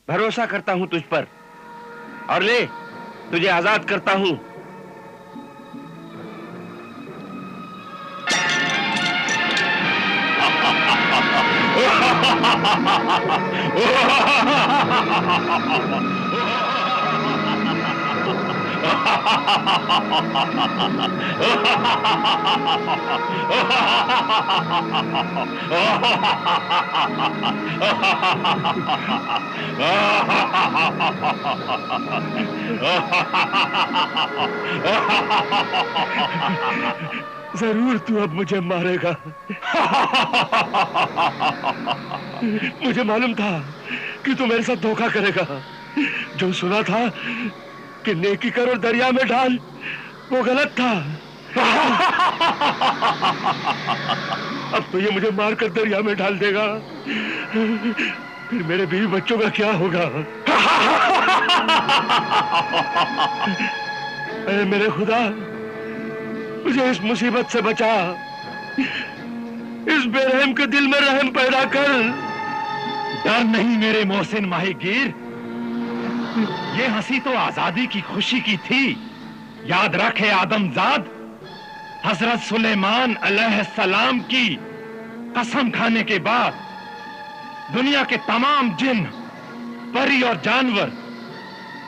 भरोसा करता हूं तुझ पर और ले तुझे आजाद करता हूं। जरूर तू अब मुझे मारेगा। मुझे मालूम था कि तू मेरे साथ धोखा करेगा। जो सुना था कि नेकी कर और दरिया में डाल, वो गलत था। अब तो ये मुझे मारकर दरिया में डाल देगा, फिर मेरे बीवी बच्चों का क्या होगा? ऐ मेरे खुदा, मुझे इस मुसीबत से बचा। इस बेरहम के दिल में रहम पैदा कर। डर नहीं मेरे मोहसिन माहीगीर, ये हंसी तो आजादी की खुशी की थी। याद रखे आदमजाद, हजरत सुलेमान अलैहिस्सलाम की कसम खाने के बाद दुनिया के तमाम जिन, परी और जानवर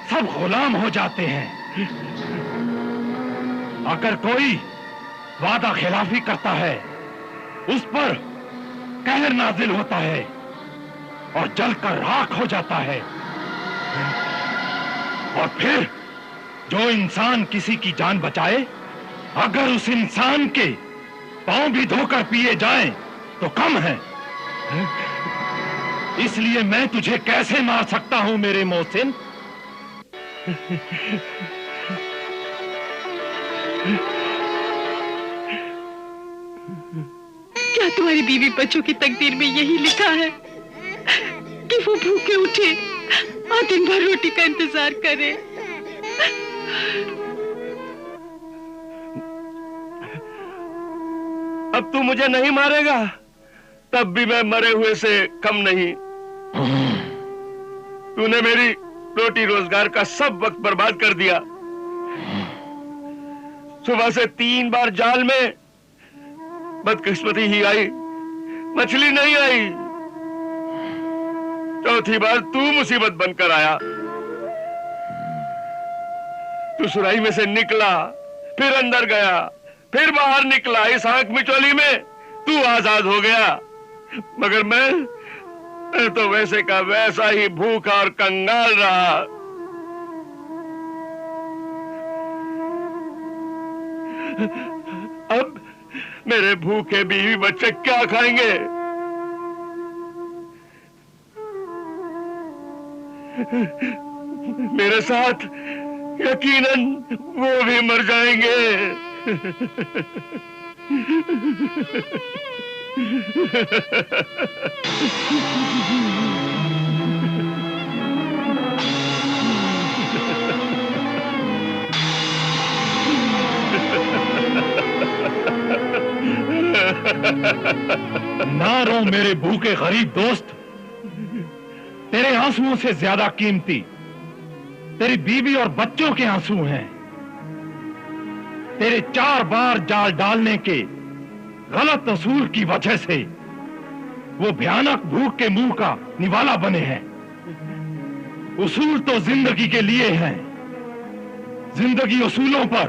सब गुलाम हो जाते हैं। अगर कोई वादा खिलाफी करता है, उस पर कहर नाजिल होता है और जलकर राख हो जाता है। और फिर जो इंसान किसी की जान बचाए, अगर उस इंसान के पांव भी धोकर पिए जाएं, तो कम है। इसलिए मैं तुझे कैसे मार सकता हूं मेरे मोहसिन? क्या तुम्हारी बीवी बच्चों की तकदीर में यही लिखा है कि वो भूखे उठे और दिन भर रोटी का इंतजार करे? अब तू मुझे नहीं मारेगा, तब भी मैं मरे हुए से कम नहीं। तूने मेरी रोटी रोजगार का सब वक्त बर्बाद कर दिया। सुबह से 3 बार जाल में बदकिस्मती ही आई, मछली नहीं आई। चौथी बार तू मुसीबत बनकर आया। तू सुराही में से निकला, फिर अंदर गया, फिर बाहर निकला। इस आंख मिचौली में तू आजाद हो गया, मगर मैं तो वैसे का वैसा ही भूखा और कंगाल रहा। अब मेरे भूखे बीवी बच्चे क्या खाएंगे? मेरे साथ यकीनन वो भी मर जाएंगे। ना रो मेरे भूखे गरीब दोस्त। तेरे आंसुओं से ज्यादा कीमती तेरी बीवी और बच्चों के आंसू हैं। तेरे 4 बार जाल डालने के गलत असूल की वजह से वो भयानक भूख के मुंह का निवाला बने हैं। उसूल तो जिंदगी के लिए हैं, जिंदगी उसूलों पर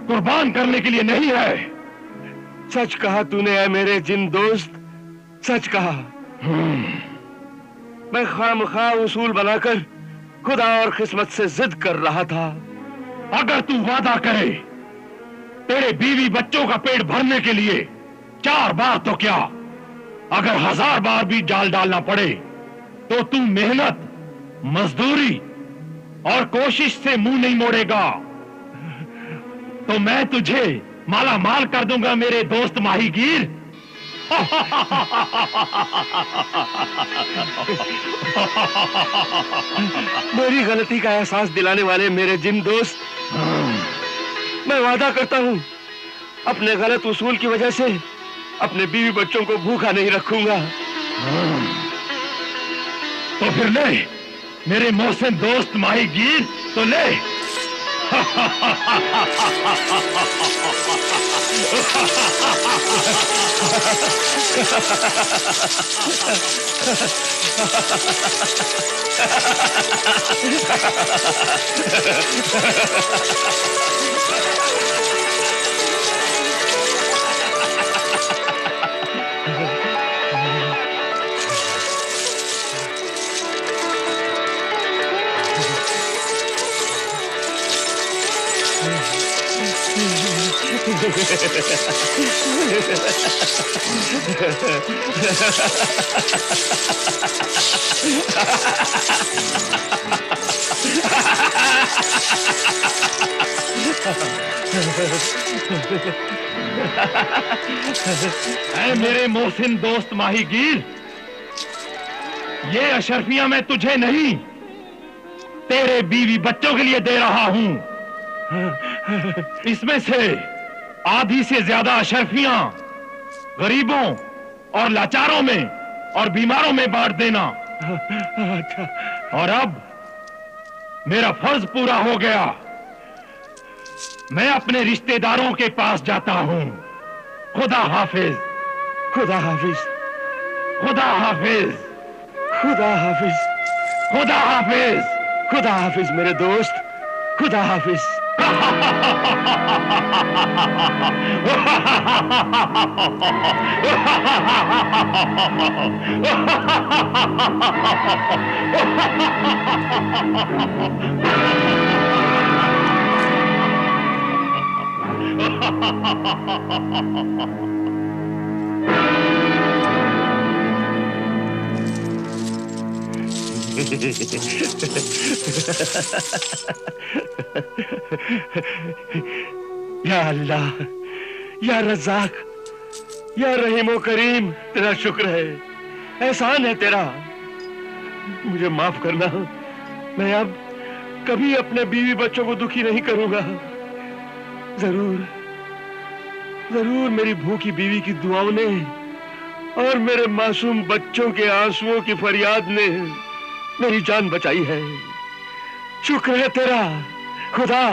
कुर्बान करने के लिए नहीं है। सच कहा तूने है मेरे जिन दोस्त, सच कहा। मैं खामखा उसूल बनाकर खुदा और किस्मत से जिद कर रहा था। अगर तू वादा करे तेरे बीवी बच्चों का पेट भरने के लिए 4 बार तो क्या, अगर 1000 बार भी जाल डालना पड़े, तो तू मेहनत, मजदूरी और कोशिश से मुंह नहीं मोड़ेगा, तो मैं तुझे माला माल कर दूंगा मेरे दोस्त माहीगीर। मेरी गलती का एहसास दिलाने वाले मेरे जिन दोस्त, मैं वादा करता हूं अपने गलत उसूल की वजह से अपने बीवी बच्चों को भूखा नहीं रखूंगा। तो फिर ले मेरे मोहसिन दोस्त माहीगीर तो ले। ऐ मेरे मोहसिन दोस्त माहीगीर, ये अशरफियां मैं तुझे नहीं, तेरे बीवी बच्चों के लिए दे रहा हूं। इसमें से आधी से ज्यादा अशरफियां गरीबों और लाचारों में और बीमारों में बांट देना। और अब मेरा फर्ज पूरा हो गया, मैं अपने रिश्तेदारों के पास जाता हूं। खुदा हाफिज। खुदा हाफिज। खुदा हाफिज। खुदा हाफिज। खुदा हाफिज। खुदा हाफिज मेरे दोस्त, खुदा हाफिज। या अल्लाह, या रज़ाक, या रहीम करीम, तेरा शुक्र है, एहसान है तेरा। मुझे माफ करना, मैं अब कभी अपने बीवी बच्चों को दुखी नहीं करूंगा। जरूर जरूर मेरी भूखी बीवी की दुआओं ने और मेरे मासूम बच्चों के आंसुओं की फरियाद ने मेरी जान बचाई है। शुक्र है तेरा खुदा,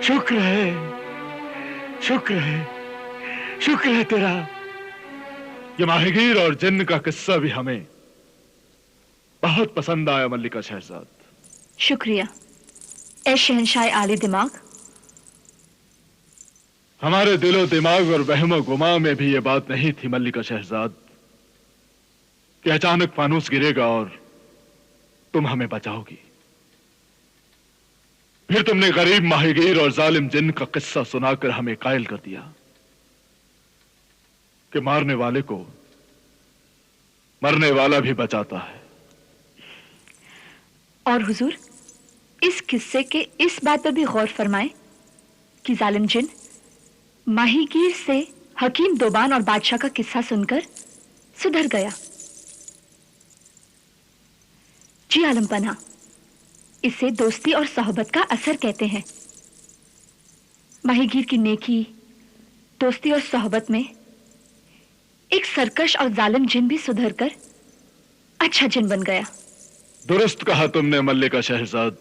शुक्र है, शुक्र है, शुक्र है तेरा। ये माहीगीर और जिन्न का किस्सा भी हमें बहुत पसंद आया मल्लिका शहजाद। शुक्रिया ए शहंशाह आले दिमाग। हमारे दिलो दिमाग और वहमो गुमा में भी ये बात नहीं थी मल्लिका शहजाद कि अचानक फानूस गिरेगा और तुम हमें बचाओगी। फिर तुमने गरीब माहीगीर और जालिम जिन्न का किस्सा सुनाकर हमें कायल कर दिया कि मारने वाले को मरने वाला भी बचाता है। और हुजूर, इस किस्से के इस बात पर भी गौर फरमाएं कि जालिम जिन्न माहीगीर से हकीम दोबान और बादशाह का किस्सा सुनकर सुधर गया। जी आलम पनाह, इसे दोस्ती और सोहबत का असर कहते हैं। माहीगीर की नेकी, दोस्ती और सोहबत में एक सरकश और जालिम जिन भी सुधर कर अच्छा जिन बन गया। दुरुस्त कहा तुमने मल्लिका शहजाद,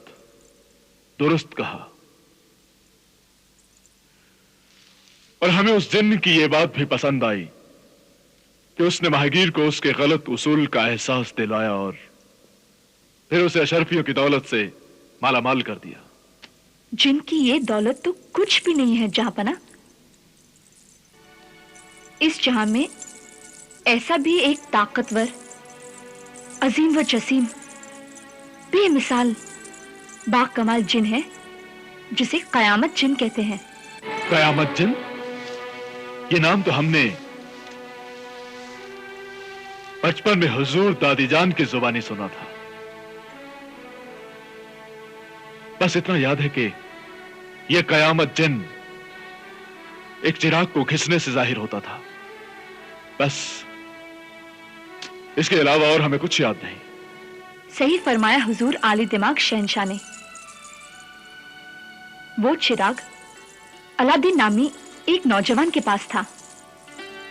दुरुस्त कहा। और हमें उस जिन्न की यह बात भी पसंद आई कि उसने माहीगीर को उसके गलत उसूल का एहसास दिलाया और फिर उसे अशरफियों की दौलत से मालामाल कर दिया। जिनकी ये दौलत तो कुछ भी नहीं है जहांपना। इस जहां में ऐसा भी एक ताकतवर, अजीम व जसीम, बेमिसाल, बाकमाल जिन है जिसे कयामत जिन कहते हैं। कयामत जिन? ये नाम तो हमने बचपन में हुजूर दादी जान की जुबानी सुना था। बस इतना याद है कि यह कयामत जिन एक चिराग को घिसने से जाहिर होता था। बस इसके अलावा और हमें कुछ याद नहीं। सही फरमाया हुजूर आली दिमाग शहंशाह ने। वो चिराग अलादीन नामी एक नौजवान के पास था।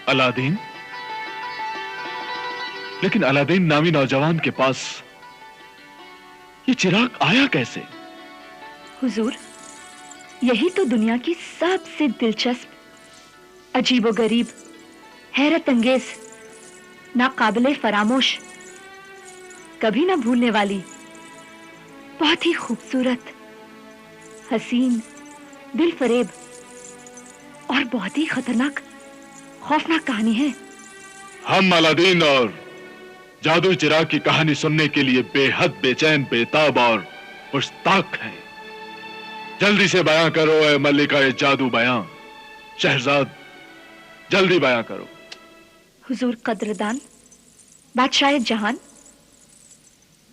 अलादीन? लेकिन अलादीन नामी नौजवान के पास ये चिराग आया कैसे? हुजूर, यही तो दुनिया की सबसे दिलचस्प, अजीबोगरीब, हैरत अंगेज, नाकाबिले फरामोश, कभी ना भूलने वाली, बहुत ही खूबसूरत, हसीन, दिल फरेब और बहुत ही खतरनाक, खौफनाक कहानी है। हम अलादीन और जादू चिराग की कहानी सुनने के लिए बेहद बेचैन, बेताब और मुश्ताक हैं। जल्दी से बयां करो ए मल्लिका ए जादू बयां। शहजाद, जल्दी बयां करो। हुजूर कद्रदान, बादशाह जहान,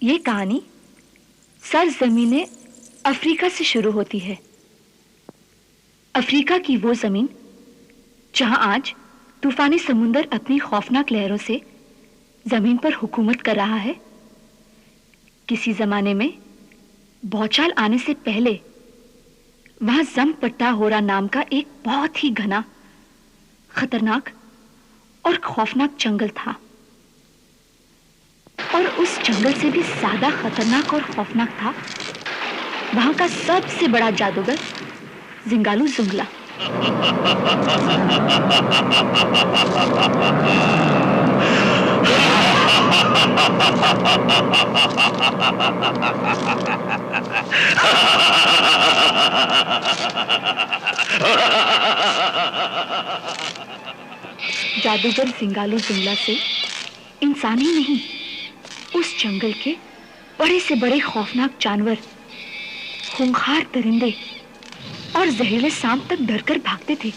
ये कहानी सरजमीने अफ्रीका से शुरू होती है। अफ्रीका की वो जमीन जहां आज तूफानी समुंदर अपनी खौफनाक लहरों से जमीन पर हुकूमत कर रहा है। किसी जमाने में भौचाल आने से पहले वहां जमपट्टा होरा नाम का एक बहुत ही घना, खतरनाक और खौफनाक जंगल था। और उस जंगल से भी ज्यादा खतरनाक और खौफनाक था वहां का सबसे बड़ा जादूगर जिंगालू जुंगला। जादूगर जिंगालू जुंगला से इंसान ही नहीं, उस जंगल के बड़े से बड़े खौफनाक जानवर, खूंखार परिंदे और जहरीले सांप तक डरकर भागते थे।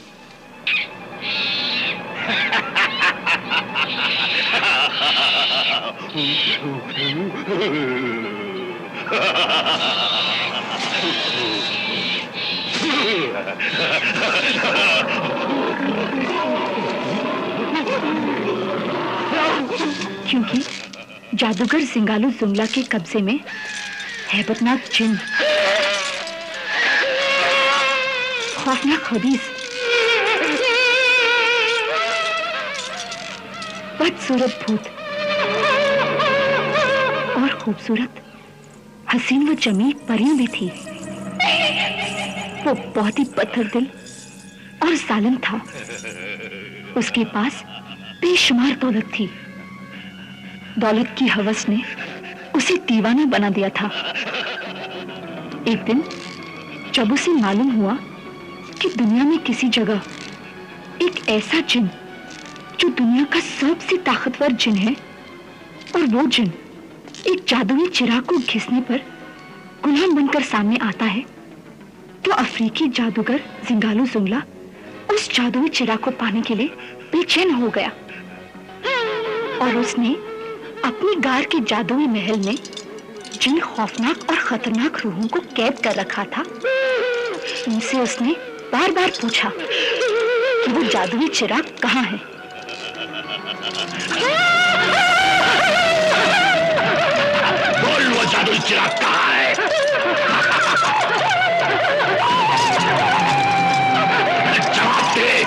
क्योंकि जादूगर जिंगालू जुंगला के कब्जे में हैबतनाक जिन, खौफनाक हदीस, बदसूरत भूत और खूबसूरत, हसीन व जमील परी भी थी। वो बहुत ही पत्थर दिल और जालिम था। उसके पास बेशुमार दौलत थी। दौलत की हवस ने उसे दीवाना बना दिया था। एक दिन जब उसे मालूम हुआ कि दुनिया में किसी जगह एक ऐसा जिन जो दुनिया का सबसे ताकतवर जिन है, और वो जिन एक जादुई चिराग को घिसने पर गुलाम बनकर सामने आता है, तो अफ्रीकी जादूगर जिंगालू जुंगला उस जादुई चिराग को पाने के लिए बेचैन हो गया और उसने अपनी गार के जादुई महल में जिन खौफनाक और खतरनाक रूहों को कैद कर रखा था, उनसे उसने बार बार पूछा कि वो जादुई चिराग कहाँ है। बोल, वो जादुई चिराग कहाँ है? जवाब दे।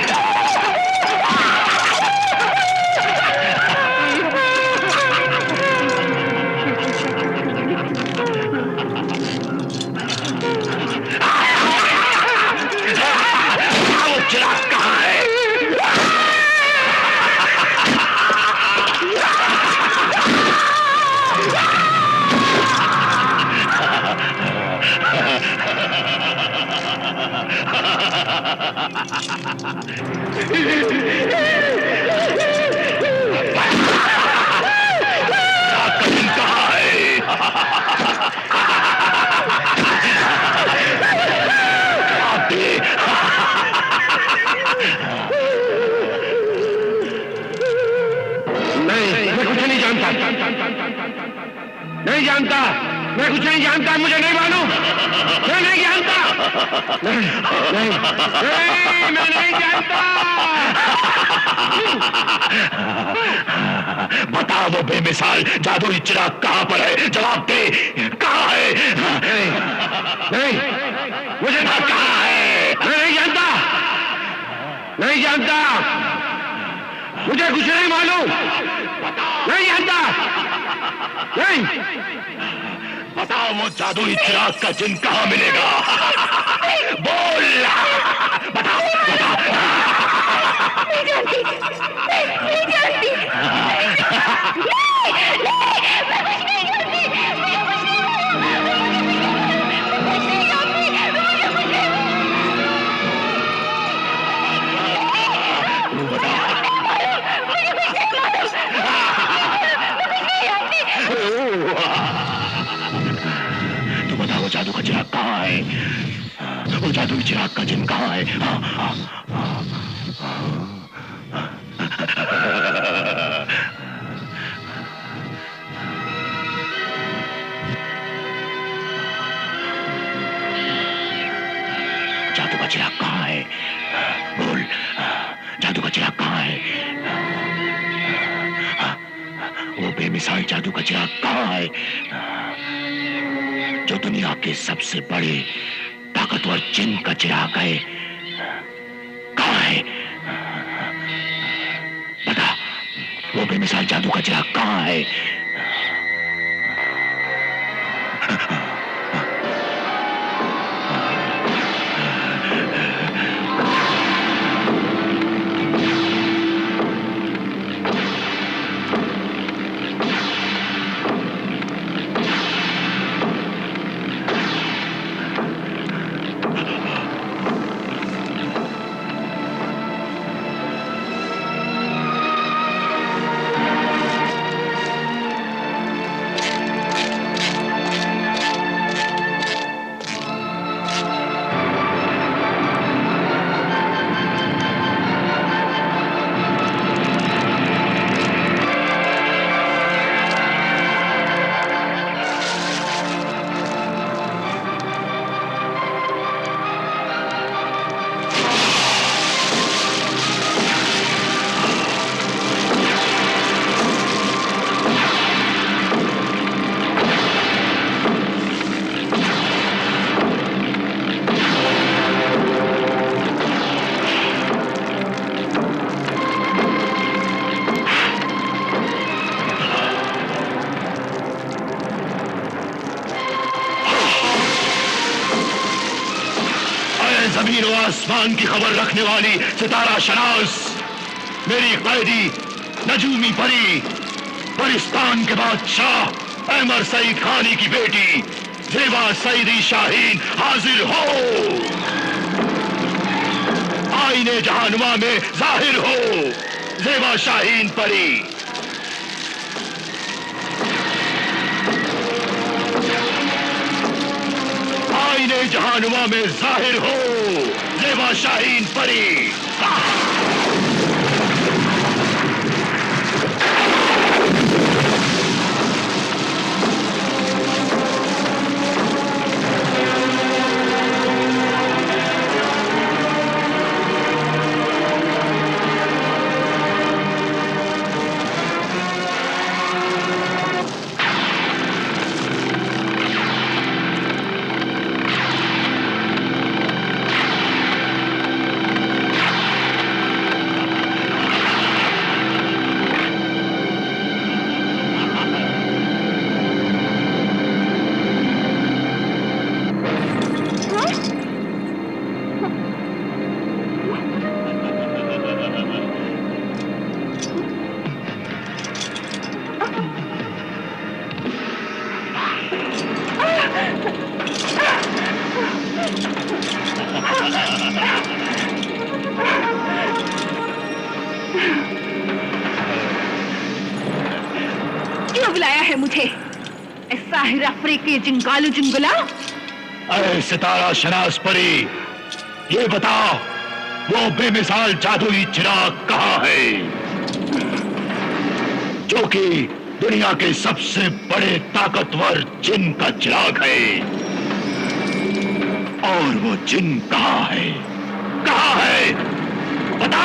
नहीं जानता, मैं कुछ नहीं जानता, मुझे नहीं मालूम, मैं नहीं जानता, नहीं, नहीं, नहीं, मैं नहीं जानता। बता वो बेमिसाल जादुई चिराग कहाँ पर है? जवाब दे, कहाँ है? नहीं, नहीं, मुझे ना कहाँ है? मैं नहीं जानता, नहीं जानता, मुझे कुछ नहीं मालूम, नहीं जानता, नहीं। बताओ वो जादुई चिराग का जिन कहाँ मिलेगा? बोल, बता, बता। नहीं जानती, नहीं जानती। तू बता वो जादू का चिराग कहाँ है? वो जादुई चिराग का जिन कहाँ है? जादू का चिराग कहाँ है? बोल, जादू का चिराग कहाँ है? वो बेमिसाल जादू का चिराग कहाँ है जो दुनिया के सबसे बड़े ताकतवर जिन का चिराग है? कहाँ है? बता, वो बेमिसाल जादू का चिराग कहाँ है? जमीन और आसमान की खबर रखने वाली सितारा शनास, मेरी कैदी नजूमी परी, परिस्तान के बादशाह अहमर सईद खानी की बेटी जेबा सईदी शाहीन हाजिर हो। आईने जहानुमा में जाहिर हो जेबा शाहीन परी। आईने जहानुमा में जाहिर हो जेबा शाहीन परी। क्यों बुलाया है मुझे? साहिर अफ्रीकी जिंगालू जिंगुला। अरे सितारा शनास परी, ये बता वो बेमिसाल जादुई चिराग कहाँ है जो कि दुनिया के सबसे बड़े ताकतवर जिन का चिराग है? और वो जिन कहाँ है? कहाँ है? बता।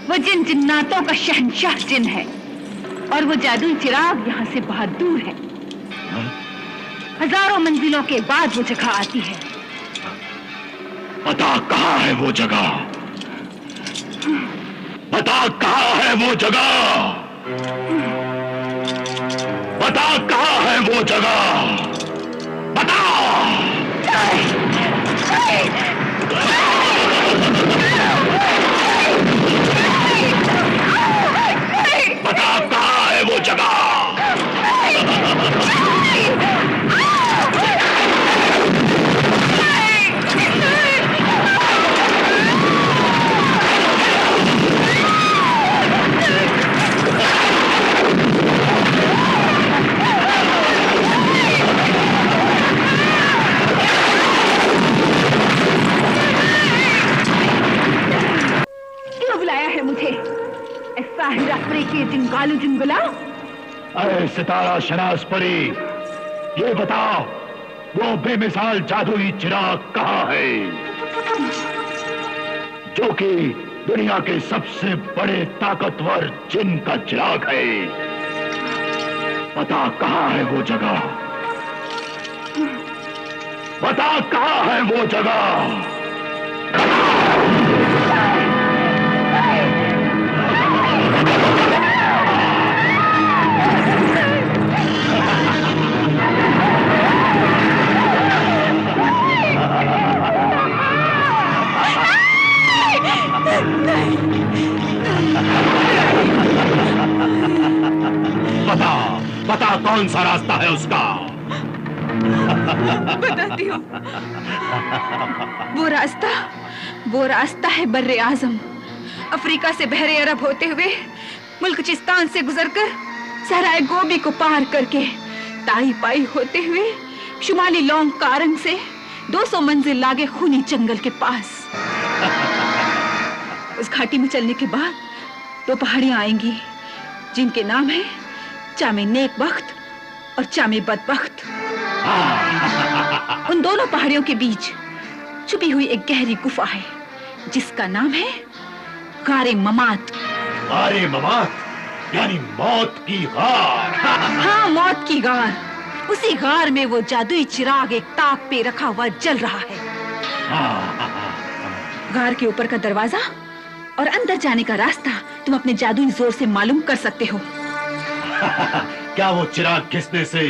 वो जिन जिन्नातों का शहंशाह जिन है और वो जादुई चिराग यहाँ से बहुत दूर है। हजारों मंजिलों के बाद वो जगह आती है। बता कहाँ है वो जगह? बता कहाँ है वो जगह? बता कहाँ है वो वो जगह? बताओ। बता कहाँ है वो जगह? क्यों बुलाया है मुझे? साहिरा परी के जिंगालू जिंगुला? अरे सितारा शनास परी, ये बताओ वो बेमिसाल जादुई चिराग कहाँ है जो कि दुनिया के सबसे बड़े ताकतवर जिन का चिराग है? बता कहाँ है वो जगह? बता कहाँ है वो जगह? बता, बता कौन सा रास्ता है उसका? बताती हूँ। वो रास्ता है बर्रे आजम। अफ्रीका से बहरे अरब होते हुए मुल्क चिस्तान से गुजरकर सहराए गोबी को पार करके ताई पाई होते हुए शुमाली लौंग कारंग से 200 मंजिल लागे खूनी जंगल के पास। उस घाटी में चलने के बाद 2 पहाड़ियां आएंगी जिनके नाम है चामे नेक बख्त और चामे बदबख्त। उन दोनों पहाड़ियों के बीच छुपी हुई एक गहरी गुफा है जिसका नाम है गारे ममात। गारे ममात यानी मौत की गार। हाँ, मौत की गार। उसी गार में वो जादुई चिराग एक ताक पे रखा हुआ जल रहा है। गार के ऊपर का दरवाजा और अंदर जाने का रास्ता तुम अपने जादुई जोर से मालूम कर सकते हो। क्या वो चिराग घिसने से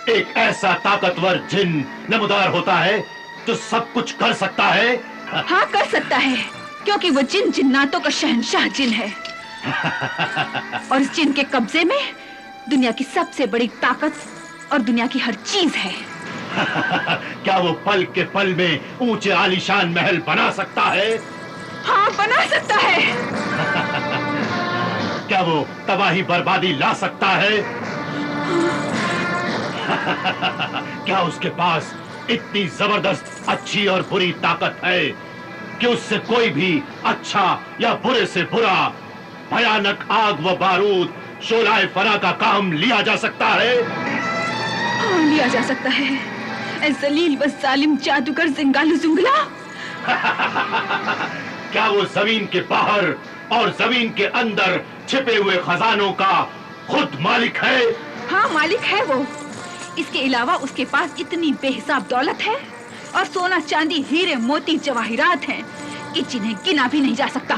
एक ऐसा ताकतवर जिन नमूदार होता है जो सब कुछ कर सकता है? हाँ, कर सकता है, क्योंकि वो जिन जिन्नातों का शहंशाह जिन है। और इस जिन के कब्जे में दुनिया की सबसे बड़ी ताकत और दुनिया की हर चीज है। क्या वो पल के पल में ऊंचे आलीशान महल बना सकता है? हाँ, बना सकता है। क्या वो तबाही बर्बादी ला सकता है? क्या उसके पास इतनी जबरदस्त अच्छी और बुरी ताकत है कि उससे कोई भी अच्छा या बुरे से बुरा भयानक आग व बारूद शोलाए फना का काम लिया जा सकता है? हाँ, लिया जा सकता है। ऐ जलील व जालिम जादूगर जिंगालू जुंगला। क्या वो जमीन के बाहर और जमीन के अंदर छिपे हुए खजानों का खुद मालिक है? हाँ, मालिक है वो। इसके अलावा उसके पास इतनी बेहिसाब दौलत है और सोना चांदी हीरे मोती जवाहिरात हैं कि जिन्हें गिना भी नहीं जा सकता।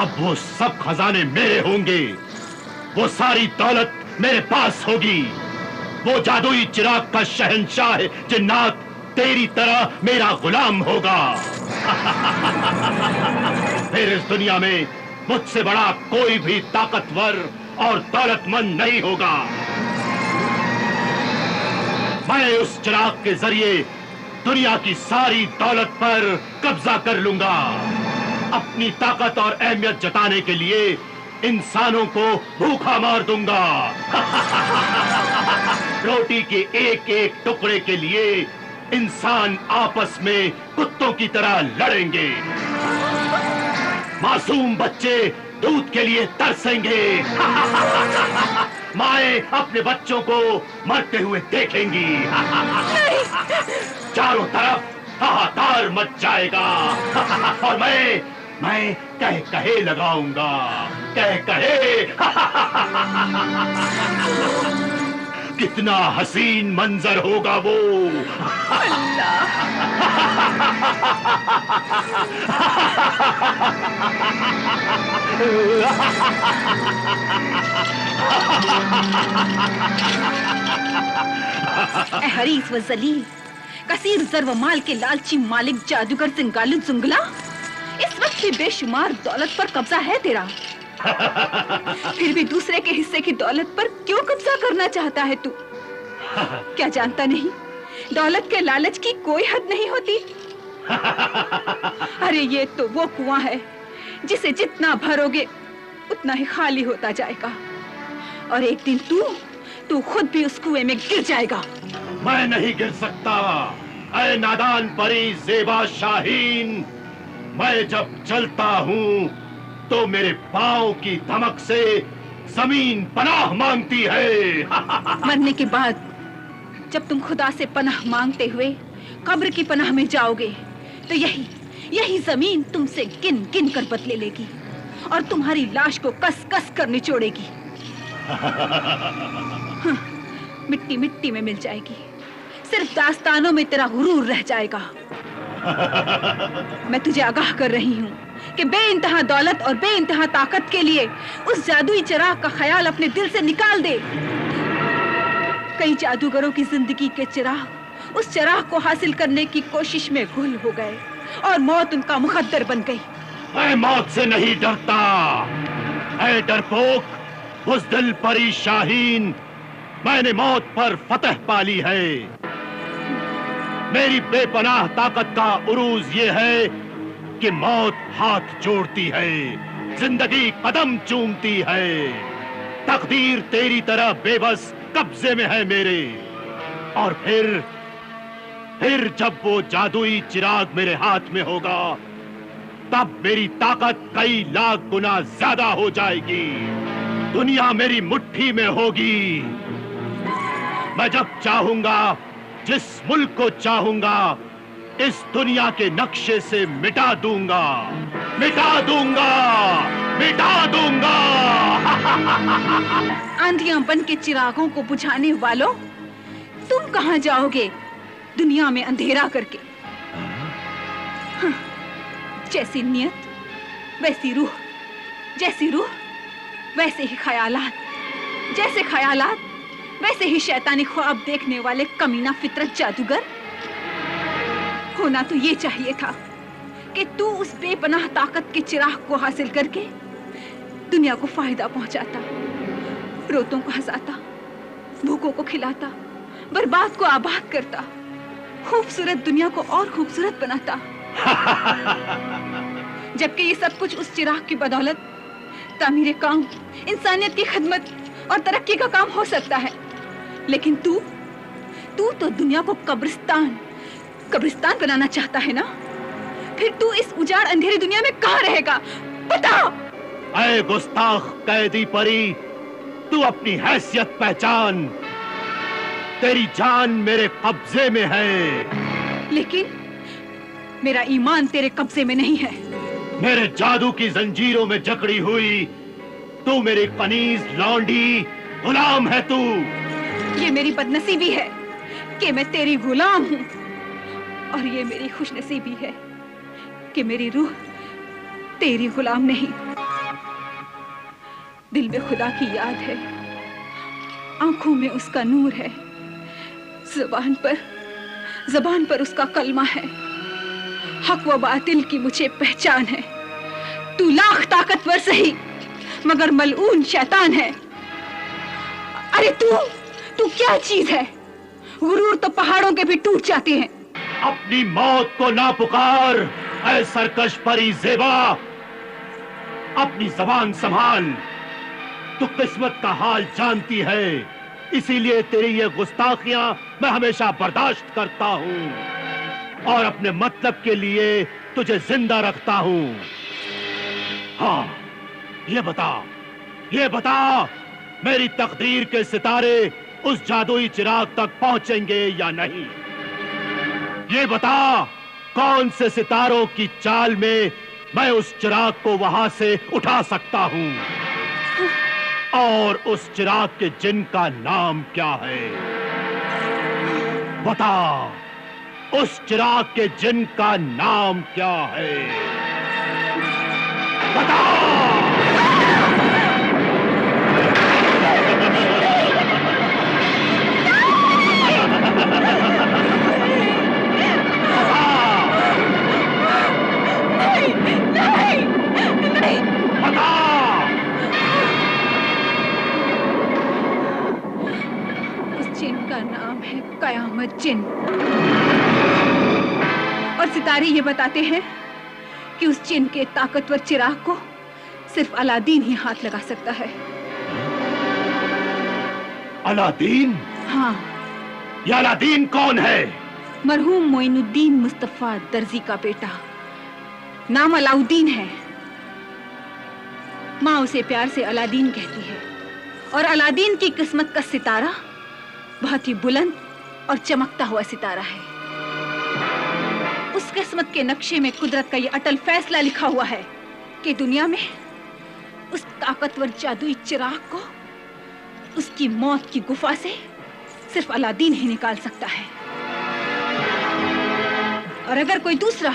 अब वो सब खजाने मेरे होंगे, वो सारी दौलत मेरे पास होगी। वो जादुई चिराग का शहंशाह जिन्नात तेरी तरह मेरा गुलाम होगा। फिर इस दुनिया में मुझसे बड़ा कोई भी ताकतवर और दौलतमंद नहीं होगा। मैं उस चिराग के जरिए दुनिया की सारी दौलत पर कब्जा कर लूंगा। अपनी ताकत और अहमियत जताने के लिए इंसानों को भूखा मार दूंगा। रोटी के एक एक टुकड़े के लिए इंसान आपस में कुत्तों की तरह लड़ेंगे। मासूम बच्चे दूध के लिए तरसेंगे। माएं अपने बच्चों को मरते हुए देखेंगी। चारों तरफ हाहाकार मच जाएगा। और मैं कह कहे लगाऊंगा, कह कहे। कितना हसीन मंजर होगा वो। अल्लाह। ए हरीस व जलील, कसीर जर व माल के लालची मालिक जादूगर सिंगालू जुंगला, इस वक्त भी बेशुमार दौलत पर कब्जा है तेरा। फिर भी दूसरे के हिस्से की दौलत पर क्यों कब्जा करना चाहता है तू? क्या जानता नहीं, दौलत के लालच की कोई हद नहीं होती। अरे ये तो वो कुआं है जिसे जितना भरोगे उतना ही खाली होता जाएगा, और एक दिन तू खुद भी उस कुएं में गिर जाएगा। मैं नहीं गिर सकता, ऐ नादान परी ज़ेबा शाहीन। मैं जब चलता हूँ तो मेरे पाँव की धमक से जमीन पनाह मांगती है। मरने के बाद जब तुम खुदा से पनाह मांगते हुए कब्र की पनाह में जाओगे तो यही जमीन तुमसे गिन गिन कर बदले लेगी और तुम्हारी लाश को कस कस कर निचोड़ेगी। मिट्टी मिट्टी में मिल जाएगी, सिर्फ दास्तानों में तेरा गुरूर रह जाएगा। मैं तुझे आगाह कर रही हूँ कि बेइंतहा दौलत और बेइंतहा ताकत के लिए उस जादुई चिराग का ख्याल अपने दिल से निकाल दे। कई जादूगरों की जिंदगी के चिराग उस चिराग को हासिल करने की कोशिश में गुल हो गए और मौत उनका मुकद्दर बन गई। मैं मौत से नहीं डरता, ऐ डरपोक बुज़दिल परी शाहीन। मैंने मौत पर फतह पा ली है। मेरी बेपनाह ताकत का उरूज ये है कि मौत हाथ जोड़ती है, जिंदगी कदम चूमती है। तकदीर तेरी तरह बेबस कब्जे में है मेरे। और फिर जब वो जादुई चिराग मेरे हाथ में होगा तब मेरी ताकत कई लाख गुना ज्यादा हो जाएगी। दुनिया मेरी मुट्ठी में होगी। मैं जब चाहूंगा, जिस मुल्क को चाहूंगा, इस दुनिया के नक्शे से मिटा दूंगा, मिटा दूंगा, मिटा दूंगा। आंधियां बन के चिरागों को बुझाने वालों, तुम कहां जाओगे दुनिया में अंधेरा करके? जैसी नियत वैसी रूह, जैसी रूह वैसे ही ख्यालात, जैसे ख्यालात वैसे ही शैतानी ख्वाब देखने वाले कमीना फितरत जादूगर। होना तो ये चाहिए था कि तू उस बेपनाह ताकत के चिराग को हासिल करके दुनिया को फायदा पहुंचाता, रोतों को हंसाता, भूखों को खिलाता, बर्बाद को आबाद करता, खूबसूरत दुनिया को और खूबसूरत बनाता। जबकि ये सब कुछ उस चिराग की बदौलत तामीरे काम, इंसानियत की खिदमत और तरक्की का काम हो सकता है। लेकिन तू तो दुनिया को कब्रिस्तान बनाना चाहता है ना? फिर तू इस उजाड़ अंधेरी दुनिया में कहाँ रहेगा? बता। ऐ गुस्ताख कैदी परी, तू अपनी हैसियत पहचान। तेरी जान मेरे कब्जे में है। लेकिन मेरा ईमान तेरे कब्जे में नहीं है। मेरे जादू की जंजीरों में जकड़ी हुई तू मेरी कनीज लौंडी गुलाम है तू। ये मेरी बदनसीबी है कि मैं तेरी गुलाम हूँ, और ये मेरी खुशनसीबी है कि मेरी रूह तेरी गुलाम नहीं। दिल में खुदा की याद है, आंखों में उसका नूर है, ज़बान पर उसका कलमा है। हक व बातिल की मुझे पहचान है। तू लाख ताकतवर सही मगर मलऊन शैतान है। अरे तू क्या चीज है? गुरूर तो पहाड़ों के भी टूट जाते हैं। अपनी मौत को ना पुकार ऐ सरकश परी ज़ेबा। अपनी जबान संभाल। तू किस्मत का हाल जानती है, इसीलिए तेरी ये गुस्ताखियां मैं हमेशा बर्दाश्त करता हूं और अपने मतलब के लिए तुझे जिंदा रखता हूं। हाँ, ये बता मेरी तकदीर के सितारे उस जादुई चिराग तक पहुंचेंगे या नहीं? ये बता कौन से सितारों की चाल में मैं उस चिराग को वहां से उठा सकता हूं, और उस चिराग के जिन का नाम क्या है? बता, उस चिराग के जिन का नाम क्या है? बता। जिसका नाम है कयामत जिन। और सितारे ये बताते हैं कि उस जिन के ताकतवर चिराग को सिर्फ अलादीन ही हाथ लगा सकता है। अलादीन? हाँ। ये अलादीन कौन है? मरहूम मोइनुद्दीन मुस्तफा दर्जी का बेटा, नाम अलाउद्दीन है। माँ उसे प्यार से अलादीन कहती है। और अलादीन की किस्मत का सितारा बहुत ही बुलंद और चमकता हुआ सितारा है। उस किस्मत के नक्शे में कुदरत का ये अटल फैसला लिखा हुआ है कि दुनिया में उस ताकतवर जादुई चिराग को उसकी मौत की गुफा से सिर्फ अलादीन ही निकाल सकता है। और अगर कोई दूसरा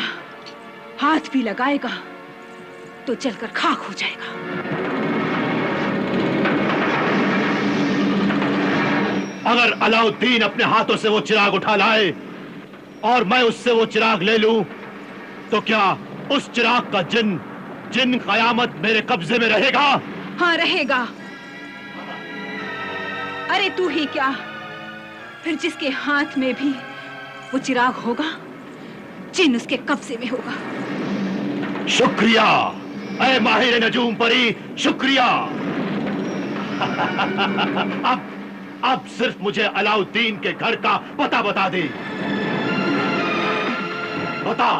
हाथ भी लगाएगा तो जलकर खाक हो जाएगा। अगर अलाउद्दीन अपने हाथों से वो चिराग उठा लाए और मैं उससे वो चिराग ले लूं, तो क्या उस चिराग का जिन कयामत मेरे कब्जे में रहेगा? हाँ, रहेगा। अरे तू ही क्या, फिर जिसके हाथ में भी वो चिराग होगा, जिन उसके कब्जे में होगा। शुक्रिया ऐ माहिर नजूम परी, शुक्रिया। अब सिर्फ मुझे अलाउद्दीन के घर का पता बता दे। बता,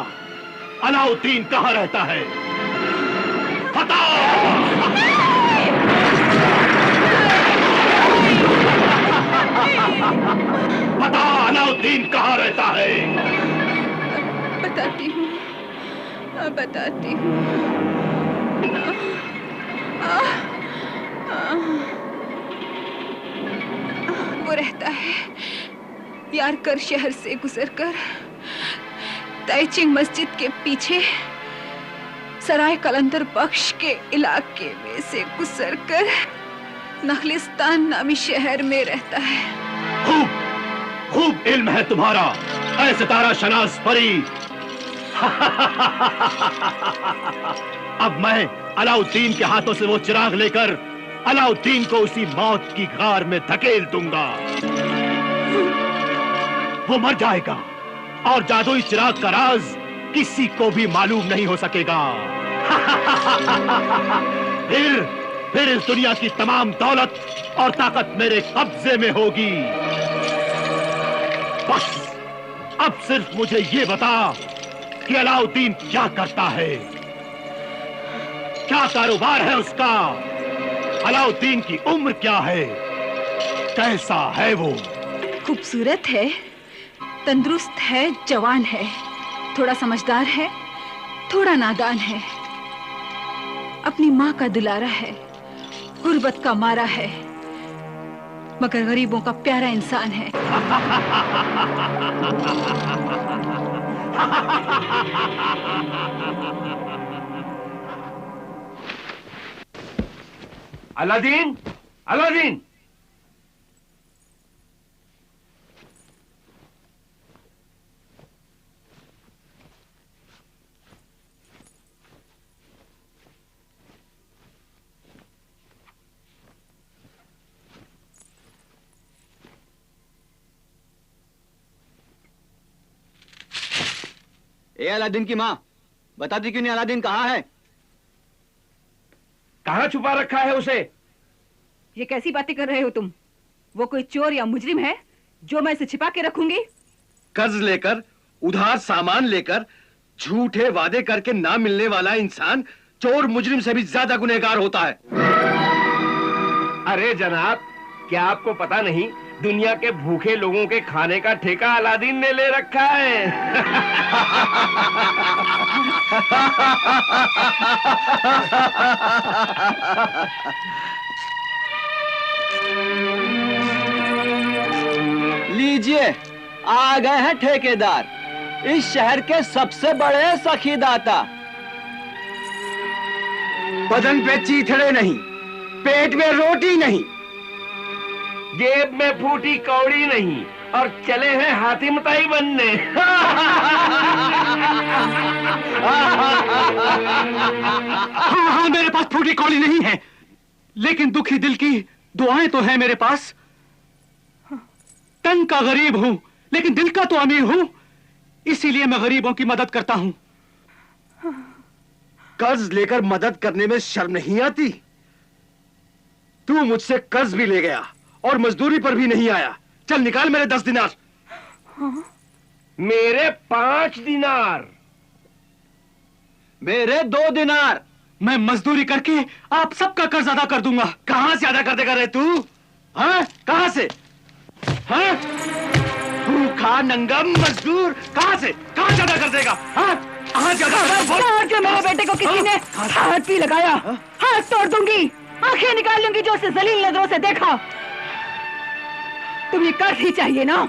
अलाउद्दीन कहाँ रहता है? बता। बता, अलाउद्दीन कहाँ रहता है? बताती हूँ, बताती हूँ। वो रहता है यारकर शहर से गुजरकर ताइचिंग मस्जिद के पीछे सराय कलंदर बख्श के इलाके में से गुजरकर नखलिस्तान नामी शहर में रहता है। खूब इल्म है तुम्हारा ऐ सितारा शनास परी। अब मैं अलाउद्दीन के हाथों से वो चिराग लेकर अलाउद्दीन को उसी मौत की गार में धकेल दूंगा। वो मर जाएगा और जादुई चिराग का राज किसी को भी मालूम नहीं हो सकेगा। फिर इस दुनिया की तमाम दौलत और ताकत मेरे कब्जे में होगी। बस अब सिर्फ मुझे ये बता कि अलाउद्दीन क्या करता है, क्या कारोबार है उसका, अलाउद्दीन की उम्र क्या है, कैसा है वो? खूबसूरत है, तंदुरुस्त है, जवान है, थोड़ा समझदार है, थोड़ा नादान है, अपनी माँ का दुलारा है, गुर्बत का मारा है, मगर गरीबों का प्यारा इंसान है। Aladdin, Aladdin! ए अलादीन की माँ, बताती क्यों नहीं अलादीन कहाँ है? कहाँ छुपा रखा है उसे? ये कैसी बातें कर रहे हो तुम? वो कोई चोर या मुजरिम है जो मैं इसे छिपा के रखूंगी? कर्ज लेकर, उधार सामान लेकर, झूठे वादे करके ना मिलने वाला इंसान चोर मुजरिम से भी ज्यादा गुनहगार होता है। अरे जनाब, क्या आपको पता नहीं दुनिया के भूखे लोगों के खाने का ठेका अलादीन ने ले रखा है। लीजिए, आ गए हैं ठेकेदार, इस शहर के सबसे बड़े सखीदाता। बदन पे चीथड़े नहीं, पेट में रोटी नहीं, जेब में फूटी कौड़ी नहीं, और चले हैं हाथी मताई बनने। हाँ, मेरे पास फूटी कौड़ी नहीं है, लेकिन दुखी दिल की दुआएं तो है मेरे पास। तन का गरीब हूं, लेकिन दिल का तो अमीर हूं। इसीलिए मैं गरीबों की मदद करता हूं। कर्ज लेकर मदद करने में शर्म नहीं आती? तू मुझसे कर्ज भी ले गया और मजदूरी पर भी नहीं आया। चल निकाल मेरे 10 दिनार। मेरे 5 दिनार। मेरे 2 दिनार। मैं मजदूरी करके आप सबका कर्ज अदा कर दूंगा। कहां से अदा कर देगा रे तू? हाँ, कहां से? हाँ, भूखा नंगा मजदूर कहां से अदा कर देगा? हाँ, कहां से अदा कर जो मेरे बेटे को किसी ने हाथ भी लगाया, हाथ तोड़ दूंगी, आंखें निकाल लूंगी जो उसे जलील नजरों से देखा। तुम्हें कर्ज ही चाहिए ना?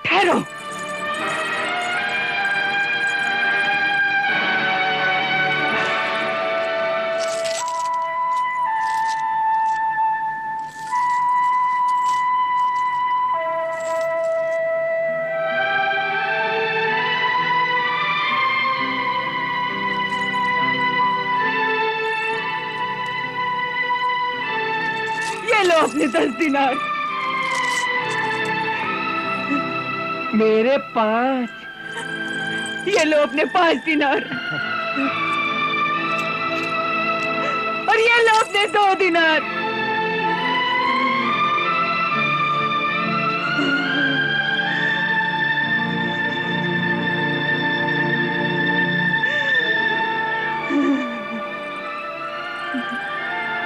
ठहरो। ये लो अपने 10 दिनार। मेरे 5। ये लो अपने 5 दिनार। और ये लो अपने 2 दिनार।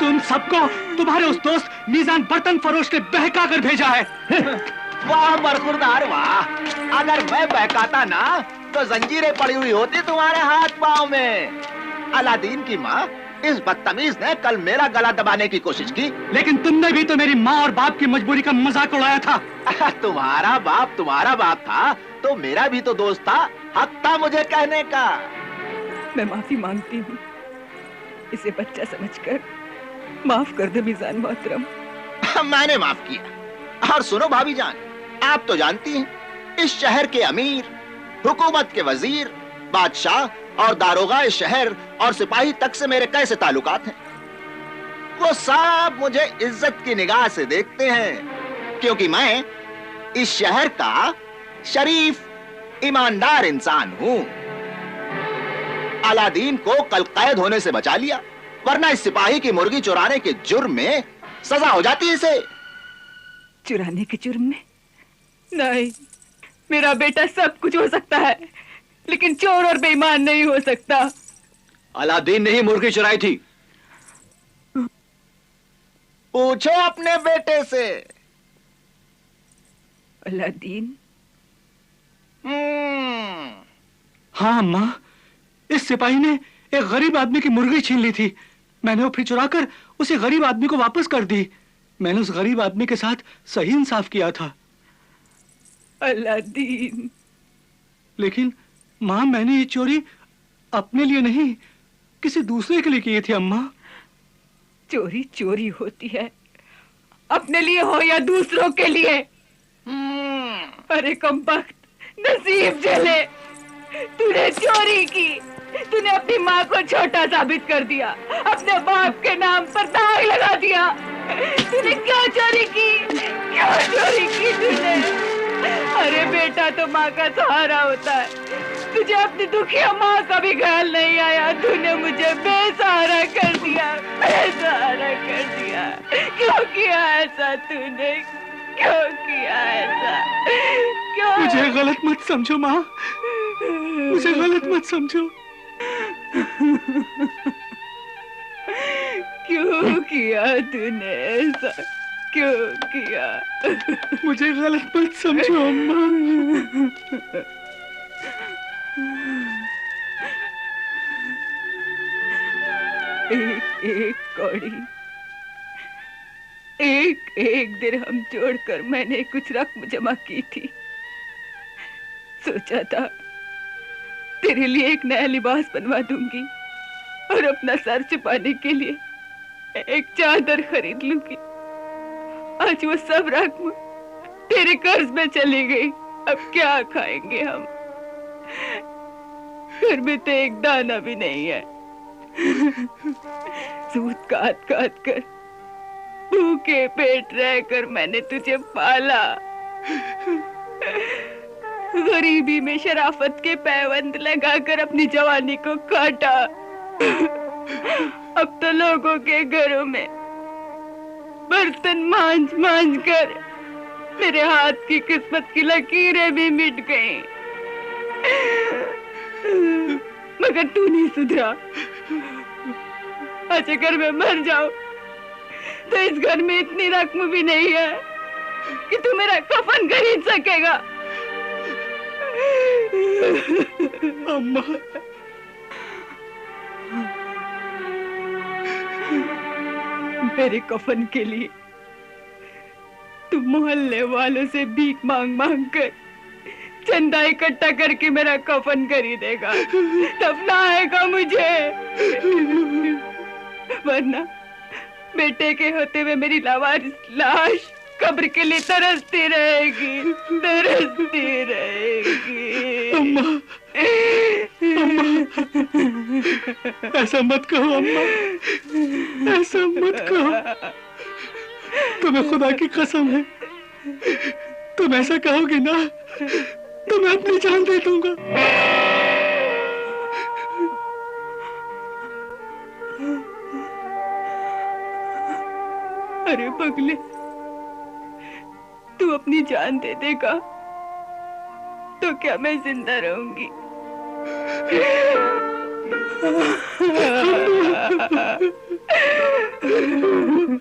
तुम सबको तुम्हारे उस दोस्त मीजान बर्तन फरोश ने बहका कर भेजा है। वाह बरखुरदार वाह, अगर मैं बहकाता ना तो जंजीरें पड़ी हुई होती तुम्हारे हाथ पांव में। अलादीन की माँ, इस बदतमीज ने कल मेरा गला दबाने की कोशिश की। लेकिन तुमने भी तो मेरी माँ और बाप की मजबूरी का मजाक उड़ाया था। तुम्हारा बाप था तो मेरा भी तो दोस्त था, हक था मुझे कहने का। मैं माफी मांगती हूँ, इसे बच्चा समझकर माफ कर दो मीजान मोहतरम। मैंने माफ किया। और सुनो भाभी जान, आप तो जानती हैं इस शहर के अमीर, हुकूमत के वजीर, बादशाह और दारोगा इस शहर और सिपाही तक से मेरे कैसे ताल्लुकात हैं। वो सब मुझे इज्जत की निगाह से देखते हैं, क्योंकि मैं इस शहर का शरीफ ईमानदार इंसान हूं। अलादीन को कल कैद होने से बचा लिया, वरना इस सिपाही की मुर्गी चुराने के जुर्म में सजा हो जाती है इसे। चुराने के जुर्म में? नहीं, मेरा बेटा सब कुछ हो सकता है, लेकिन चोर और बेईमान नहीं हो सकता। अलादीन ने ही मुर्गी चुराई थी। पूछो अपने बेटे से। अलादीन? हाँ अम्मा, इस सिपाही ने एक गरीब आदमी की मुर्गी छीन ली थी। मैंने वो फिर चुराकर उसे गरीब आदमी को वापस कर दी। मैंने उस गरीब आदमी के साथ सही इंसाफ किया था। अलादीन। लेकिन माँ, मैंने ये चोरी अपने लिए नहीं, किसी दूसरे के लिए की थी अम्मा। चोरी चोरी होती है, अपने लिए हो या दूसरों के लिए। अरे कमबख्त, नसीब जले, तूने चोरी की। तूने अपनी माँ को छोटा साबित कर दिया, अपने बाप के नाम पर दाग लगा दिया। तूने क्यों चोरी की? क्यों चोरी की तूने? अरे बेटा तो माँ का सहारा होता है, तुझे अपनी दुखिया माँ का भी ख्याल नहीं आया। तूने मुझे बेसहारा कर दिया, बेसहारा कर दिया। क्यों किया ऐसा तूने? क्यों किया ऐसा? क्यों? मुझे गलत मत समझो माँ, मुझे गलत मत समझो। क्यों किया तूने ऐसा? क्यों किया? मुझे गलत मत समझो अम्मा। एक एक कौड़ी, एक एक दिरहम जोड़कर मैंने कुछ रकम जमा की थी। सोचा था तेरे लिए एक नया लिबास बनवा दूंगी और अपना सर छुपाने के लिए एक चादर खरीद लूंगी। आज वो सब रकम तेरे कर्ज में चली गई। अब क्या खाएंगे हम? घर में तो एक दाना भी नहीं है। सूत काट काट कर, भूखे पेट रहकर मैंने तुझे पाला, गरीबी में शराफत के पैबंद लगाकर अपनी जवानी को काटा। अब तो लोगों के घरों में बर्तन मांझ मांझ कर मेरे हाथ की किस्मत की लकीरें भी मिट गईं। मगर तू नहीं सुधरा। आज अगर मैं मर जाऊं तो इस घर में इतनी रकम भी नहीं है कि तू मेरा कफन खरीद सकेगा। अम्मा, मेरे कफन के लिए तू मोहल्ले वालों से भीख मांग मांग कर चंदा इकट्ठा करके मेरा कफन खरीदेगा, दफनाएगा मुझे। वरना बेटे के होते हुए मेरी लावारिस लाश कब्र के लिए तरसती रहेगी, तरसती रहेगी। अम्मा, अम्मा, ऐसा मत कहो अम्मा, ऐसा मत कहो। तुम्हें खुदा की कसम है, तुम ऐसा कहोगी ना तो मैं अपनी जान दे दूंगा। अरे पगले, तू अपनी जान दे देगा तो क्या मैं जिंदा रहूंगी?